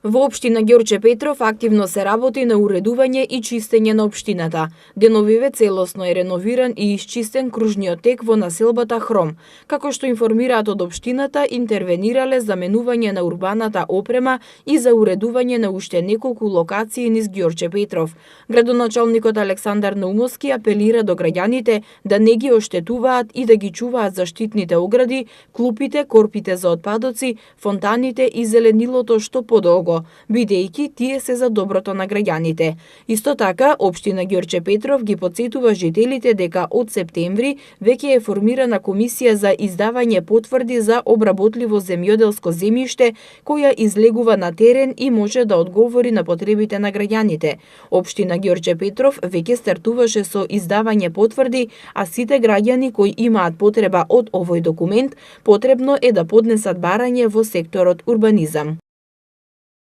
Во општина Ѓорче Петров активно се работи на уредување и чистење на општината. Деновиве целосно е реновиран и исчистен кружниот тек во населбата Хром. Како што информираат од општината, интервенирале за менување на урбаната опрема и за уредување на уште неколку локации низ Ѓорче Петров. Градоначалникот Александар Наумовски апелира до граѓаните да не ги оштетуваат и да ги чуваат заштитните огради, клупите, корпите за отпадоци, фонтаните и зеленилото што подолго, бидејќи тие се за доброто на граѓаните. Исто така, општина Ѓорче Петров ги потсетува жителите дека од септември веќе е формирана комисија за издавање потврди за обработливо земјоделско земјиште, која излегува на терен и може да одговори на потребите на граѓаните. Општина Ѓорче Петров веќе стартуваше со издавање потврди, а сите граѓани кои имаат потреба од овој документ, потребно е да поднесат барање во секторот урбанизам.